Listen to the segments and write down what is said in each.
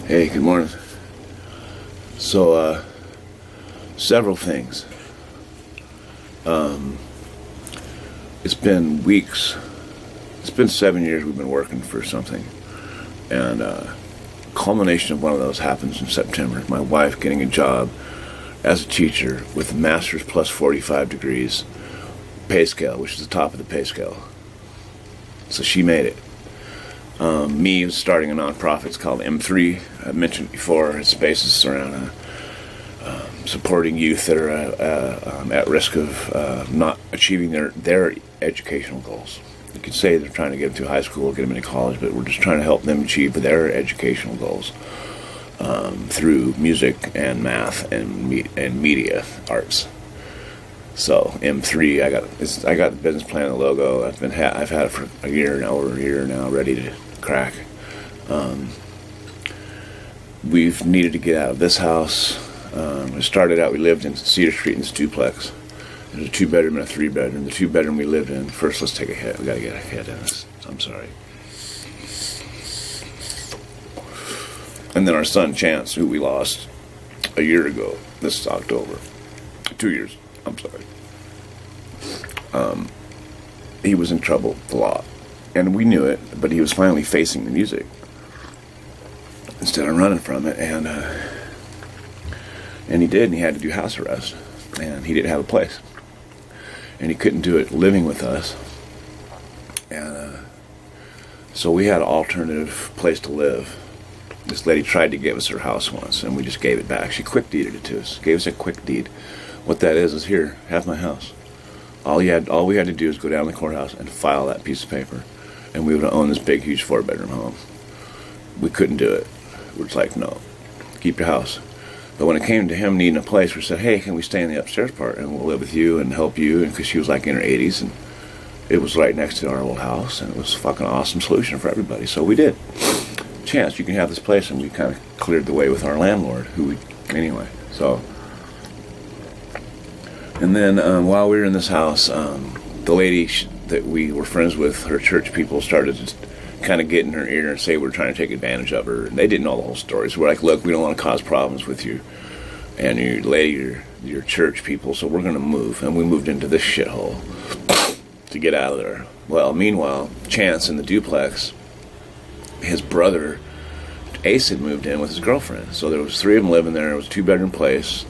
Hey, good morning. So, several things. It's been weeks. It's been 7 years we've been working for something. And, culmination of one of those happens in September. My wife getting a job as a teacher with a master's plus 45 degrees pay scale, which is the top of the pay scale. So she made it. Me starting a nonprofit. It's called M3. I've mentioned before. It's basis around supporting youth that are at risk of not achieving their educational goals. You could say they're trying to get them through high school, get them into college, but we're just trying to help them achieve their educational goals through music and math and media arts. So M3, I got the business plan and the logo. I've had it for a year now, over a year now, ready to crack. We've needed to get out of this house. We started out, we lived in Cedar Street in this duplex. There's a 2-bedroom and a 3-bedroom. The 2-bedroom we lived in, first let's take a hit. We gotta get a hit in this. I'm sorry. And then our son Chance, who we lost a year ago, this is October. 2 years, I'm sorry. He was in trouble a lot. And we knew it, but he was finally facing the music instead of running from it. And he did, and he had to do house arrest. And he didn't have a place. And he couldn't do it living with us. And so we had an alternative place to live. This lady tried to give us her house once, and we just gave it back. She quick deeded it to us. Gave us a quick deed. What that is here, have my house. All we had to do is go down to the courthouse and file that piece of paper, and we would have owned this big, huge 4-bedroom home. We couldn't do it. We're just like, no, keep your house. But when it came to him needing a place, we said, hey, can we stay in the upstairs part, and we'll live with you and help you, and because she was like in her 80s, and it was right next to our old house, and it was a fucking awesome solution for everybody. So we did. Chance, you can have this place, and we kind of cleared the way with our landlord, anyway. So, and then while we were in this house, the lady that we were friends with, her church people, started just kind of get in her ear and say we're trying to take advantage of her. And they didn't know the whole story. So we're like, look, we don't want to cause problems with you and your lady, your church people, so we're going to move. And we moved into this shithole to get out of there. Well, meanwhile, Chance in the duplex, his brother Ace had moved in with his girlfriend. So there was 3 of them living there. It was a 2-bedroom place.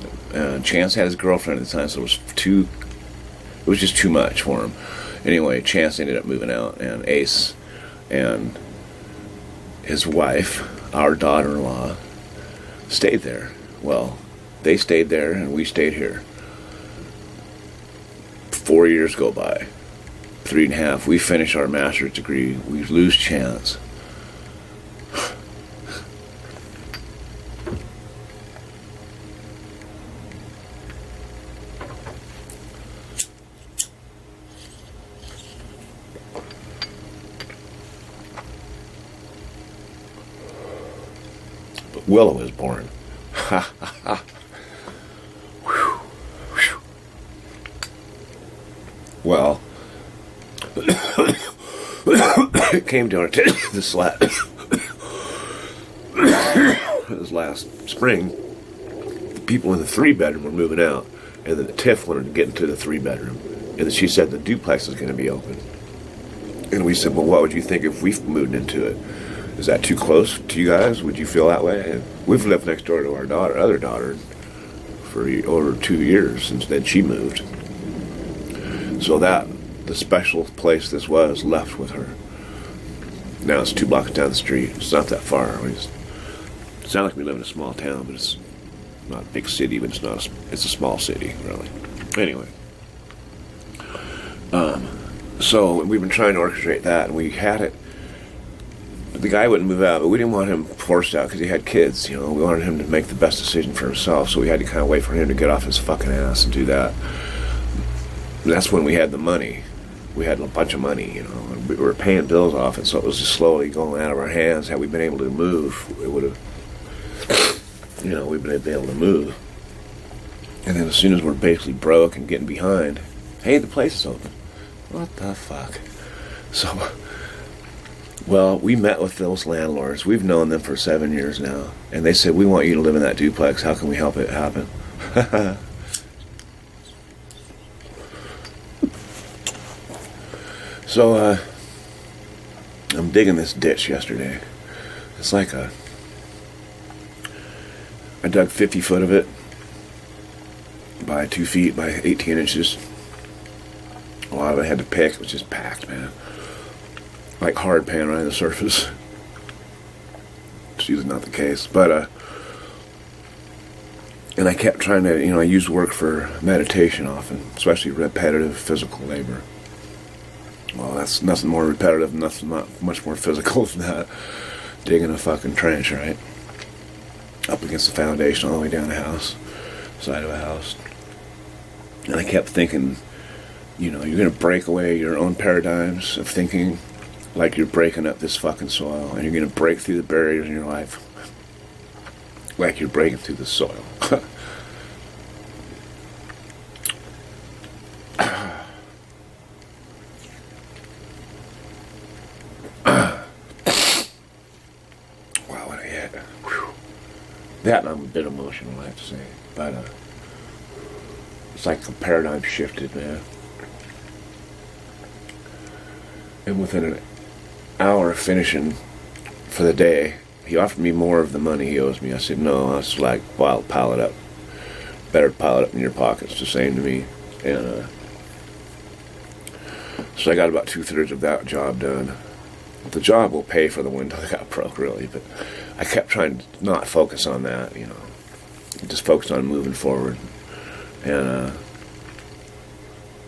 Chance had his girlfriend at the time, so it was just too much for him. Anyway, Chance ended up moving out, and Ace and his wife, our daughter-in-law, stayed there. Well, they stayed there, and we stayed here. 4 years go by. 3.5. We finish our master's degree. We lose Chance. Willow is born. Ha ha ha. Well, it came to our attention this last spring. The people in the 3-bedroom were moving out, and then the TIF wanted to get into the 3-bedroom, and then she said the duplex is going to be open. And we said, well, what would you think if we moved into it? Is that too close to you guys? Would you feel that way? And we've lived next door to our other daughter, for over 2 years since then she moved. So the special place this was left with her. Now it's 2 blocks down the street. It's not that far. It's not like we live in a small town, but it's not a big city, but it's a small city, really. Anyway. So we've been trying to orchestrate that, and we had it. The guy wouldn't move out, but we didn't want him forced out because he had kids, We wanted him to make the best decision for himself, so we had to kind of wait for him to get off his fucking ass and do that. And that's when we had the money. We had a bunch of money, and we were paying bills off it, so it was just slowly going out of our hands. Had we been able to move, it would have, we'd been able to move. And then as soon as we're basically broke and getting behind, hey, the place is open. What the fuck? So Well, we met with those landlords. We've known them for 7 years now. And they said, we want you to live in that duplex. How can we help it happen? So, I'm digging this ditch yesterday. It's like I dug 50 foot of it by 2 feet by 18 inches. A lot of it I had to pick. It was just packed, man. Like hard pan right on the surface. It's usually not the case. But, and I kept trying to, I use work for meditation often, especially repetitive physical labor. Well, that's nothing more repetitive, nothing not much more physical than that. Digging a fucking trench, right? Up against the foundation all the way down the house, side of a house. And I kept thinking, you're going to break away your own paradigms of thinking like you're breaking up this fucking soil, and you're going to break through the barriers in your life like you're breaking through the soil. That and I'm a bit emotional, I have to say. But it's like the paradigm shifted, man. And within an hour of finishing for the day, he offered me more of the money he owes me. I said, no. I was like, well, I'll pile it up. Better pile it up in your pockets, the same to me. And so I got about 2/3 of that job done. The job will pay for the window that got broke, really, but I kept trying to not focus on that, just focus on moving forward, and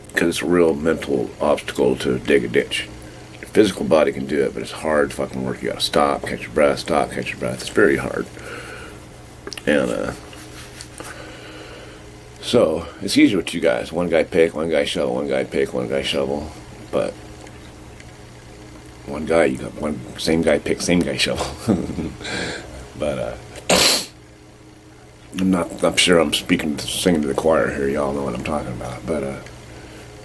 because it's a real mental obstacle to dig a ditch. Your physical body can do it, but it's hard fucking work. You gotta stop, catch your breath, stop, catch your breath. It's very hard, and so it's easier with two guys. One guy pick, one guy shovel, one guy pick, one guy shovel, but one guy, you got one, same guy pick, same guy shovel. But I'm sure I'm singing to the choir here. Y'all know what I'm talking about. But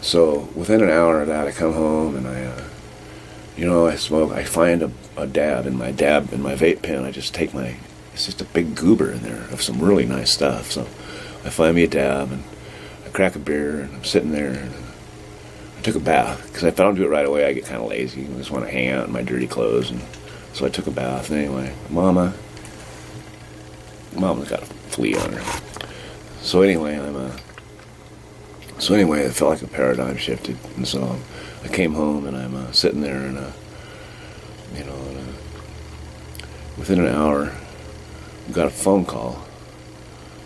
so within an hour of that, I come home and I smoke. I find a dab in my vape pen. I just take it's just a big goober in there of some really nice stuff. So I find me a dab and I crack a beer and I'm sitting there and I took a bath, because if I don't do it right away, I get kind of lazy. I just want to hang out in my dirty clothes, and so I took a bath. And anyway, Mama's got a flea on her. So anyway, it felt like a paradigm shifted, and so I came home and I'm sitting there, and within an hour, we got a phone call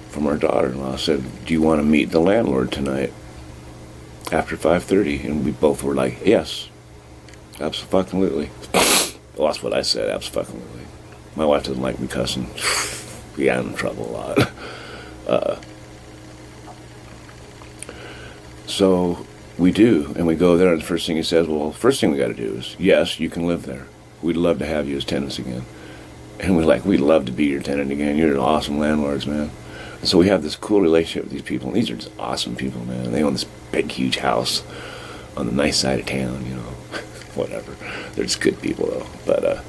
from our daughter-in-law. Said, "Do you want to meet the landlord tonight after 5:30?" And we both were like, yes, absolutely. Well, that's what I said, absolutely. My wife doesn't like me cussing. We got in trouble a lot. So we do, and we go there, and the first thing he says, well, first thing we got to do is, yes, you can live there. We'd love to have you as tenants again. And we're like, we'd love to be your tenant again. You're awesome landlords, man. And so we have this cool relationship with these people, and these are just awesome people, man. They own this big, huge house on the nice side of town, whatever. They're just good people, though. But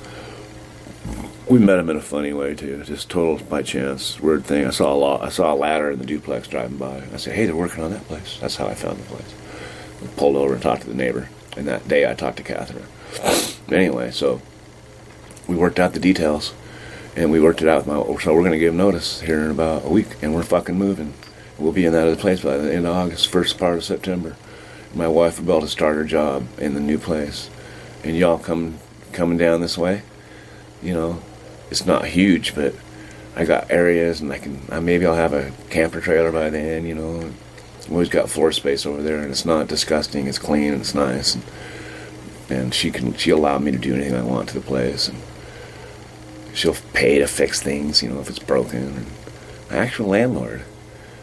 we met them in a funny way, too. Just total by chance, weird thing. I saw a ladder in the duplex driving by. I said, hey, they're working on that place. That's how I found the place. I pulled over and talked to the neighbor. And that day I talked to Catherine. Anyway, so we worked out the details. And we worked it out with so we're going to give notice here in about a week. And we're fucking moving. We'll be in that other place by the end of August, first part of September. My wife will be able to start her job in the new place. And y'all coming down this way, it's not huge, but I got areas, and maybe I'll have a camper trailer by then, We always got floor space over there, and it's not disgusting. It's clean and it's nice, and she'll allow me to do anything I want to the place, and she'll pay to fix things, if it's broken. And an actual landlord,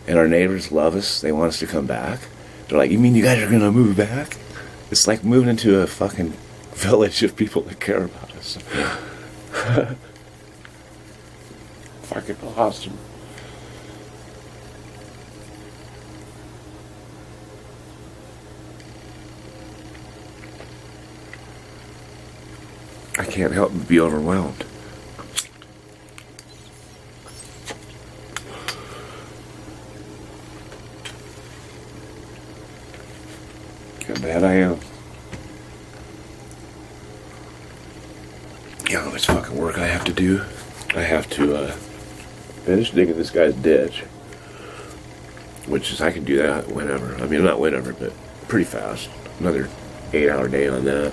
and our neighbors love us. They want us to come back. They're like, you mean you guys are gonna move back? It's like moving into a fucking village of people that care about us. Fucking awesome. I can't help but be overwhelmed. How bad I am. You know how much fucking work I have to do? I have to finish digging this guy's ditch. Which is, I can do that whenever. I mean, not whenever, but pretty fast. Another 8-hour day on that.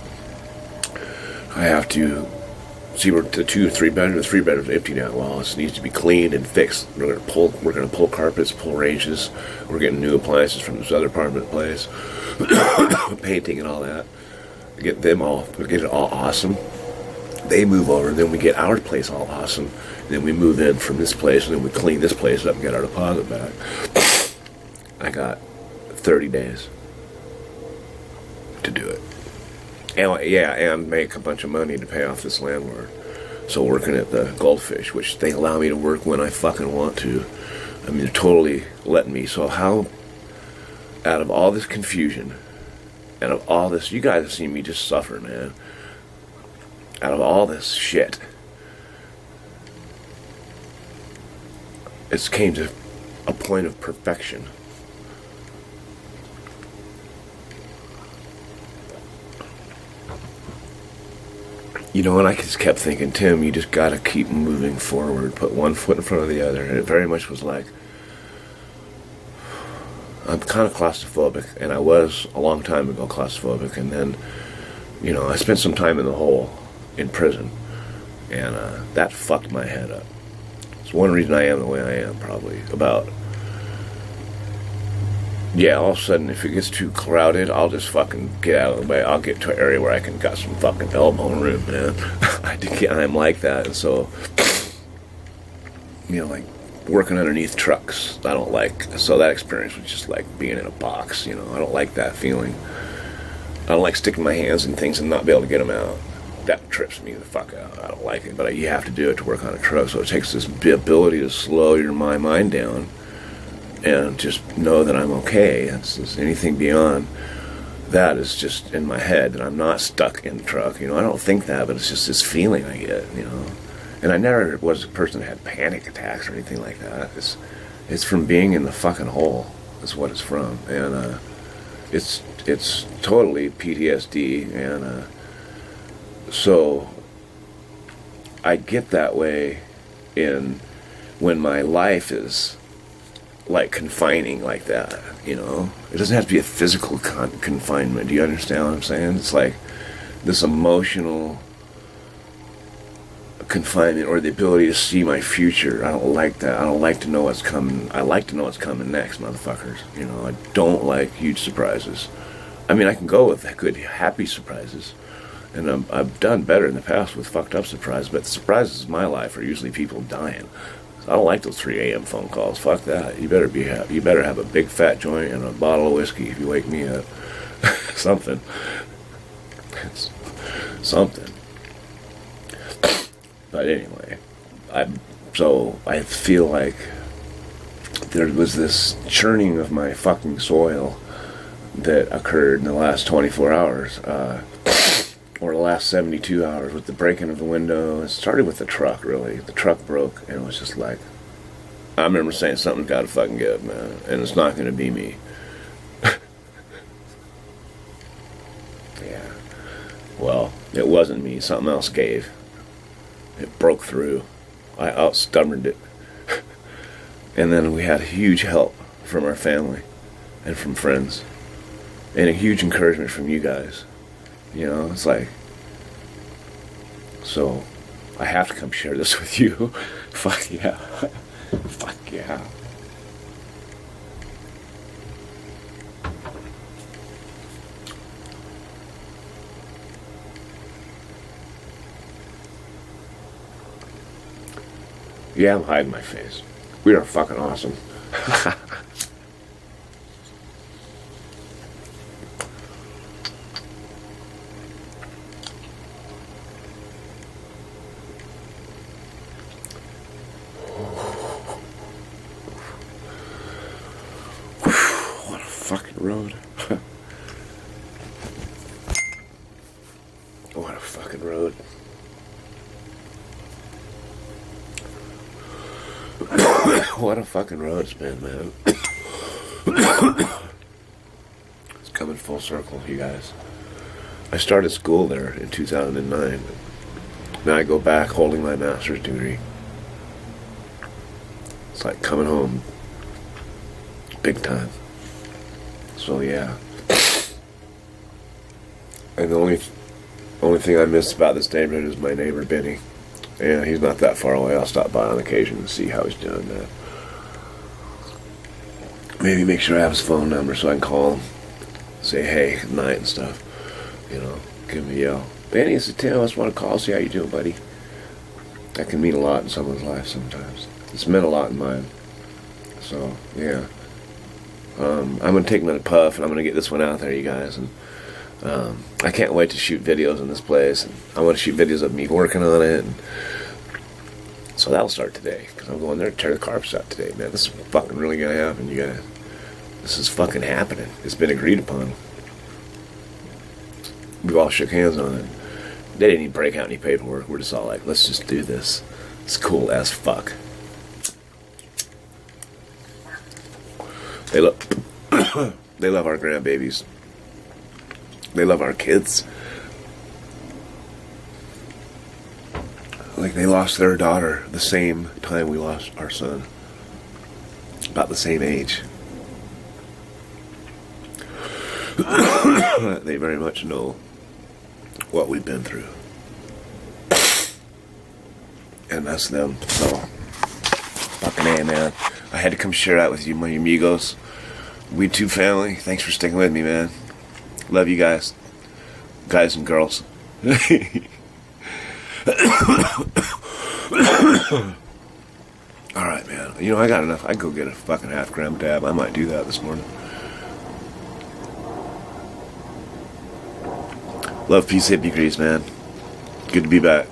I have to see where the 2 or 3 bedroom. The 3 bedroom's empty now. Well, this needs to be cleaned and fixed. We're gonna pull carpets, pull ranges. We're getting new appliances from this other apartment place. Painting and all that. Get it all awesome. They move over, and then we get our place all awesome. And then we move in from this place, and then we clean this place up and get our deposit back. I got 30 days to do it. And make a bunch of money to pay off this landlord. So working at the Goldfish, which they allow me to work when I fucking want to. I mean, they're totally letting me. So how, out of all this confusion, out of all this, you guys have seen me just suffer, man. Out of all this shit, it's came to a point of perfection. You know, and I just kept thinking, Tim, you just gotta keep moving forward, put one foot in front of the other. And it very much was like, I'm kind of claustrophobic, and I was a long time ago claustrophobic, and then, you know, I spent some time in the hole in prison, and that fucked my head up. It's one reason I am the way I am, probably. All of a sudden, if it gets too crowded, I'll just fucking get out of the way. I'll get to an area where I can got some fucking elbow room, man. I'm like that, and so, you know, like, working underneath trucks, I don't like. So that experience was just like being in a box, you know. I don't like that feeling. I don't like sticking my hands in things and not be able to get them out. That trips me the fuck out. I don't like it, but you have to do it to work on a truck. So it takes this ability to slow my mind down and just know that I'm okay. It's just anything beyond that is just in my head, and I'm not stuck in the truck. You know, I don't think that, but it's just this feeling I get, you know. And I never was a person that had panic attacks or anything like that. It's from being in the fucking hole is what it's from. And it's totally PTSD, and so I get that way when my life is like confining like that, you know. It doesn't have to be a physical confinement. Do you understand what I'm saying? It's like this emotional confinement, or the ability to see my future. I don't like that. I don't like to know what's coming. I like to know what's coming next, motherfuckers. You know, I don't like huge surprises. I mean, I can go with good, happy surprises, and I've done better in the past with fucked up surprises, but the surprises in my life are usually people dying. I don't like those 3 a.m. phone calls. Fuck that. You better be happy. You better have a big fat joint and a bottle of whiskey if you wake me up. Something. It's something. But anyway, I feel like there was this churning of my fucking soil that occurred in the last 24 hours, or the last 72 hours with the breaking of the window. It started with the truck, really. The truck broke, and it was just like, I remember saying, something's got to fucking give, man, and it's not going to be me. Yeah. Well, it wasn't me. Something else gave. It broke through. I out-stubborned it. And then we had huge help from our family and from friends. And a huge encouragement from you guys. You know, it's like, so I have to come share this with you. Fuck yeah. Fuck yeah. Yeah, I'm hiding my face. We are fucking awesome. What a fucking road. What a fucking road. What a fucking road it's been, man. It's coming full circle, you guys. I started school there in 2009. Now I go back holding my master's degree. It's like coming home big time. So yeah. And the only thing I miss about this neighborhood is my neighbor Benny. Yeah, he's not that far away. I'll stop by on occasion and see how he's doing, man. Maybe make sure I have his phone number so I can call him. Say hey, good night and stuff. You know, give him a yell. Benny, it's Tim. I just want to call, see how you doing, buddy. That can mean a lot in someone's life sometimes. It's meant a lot in mine. So, yeah. I'm going to take another puff, and I'm going to get this one out there, you guys. And I can't wait to shoot videos in this place. And I want to shoot videos of me working on it. And so that'll start today, because I'm going there to tear the carpets out today, man. This is fucking really going to happen, you guys. This is fucking happening. It's been agreed upon. We all shook hands on it. They didn't even break out any paperwork. We're just all like, let's just do this. It's cool as fuck. They love they love our grandbabies. They love our kids. Like they lost their daughter the same time we lost our son. About the same age. They very much know what we've been through. And that's them. So, fucking A, man. I had to come share that with you, my amigos. We too family. Thanks for sticking with me, man. Love you guys. Guys and girls. Alright, man. You know, I got enough. I can go get a fucking half-gram dab. I might do that this morning. Love, peace, hippie grease, man. Good to be back.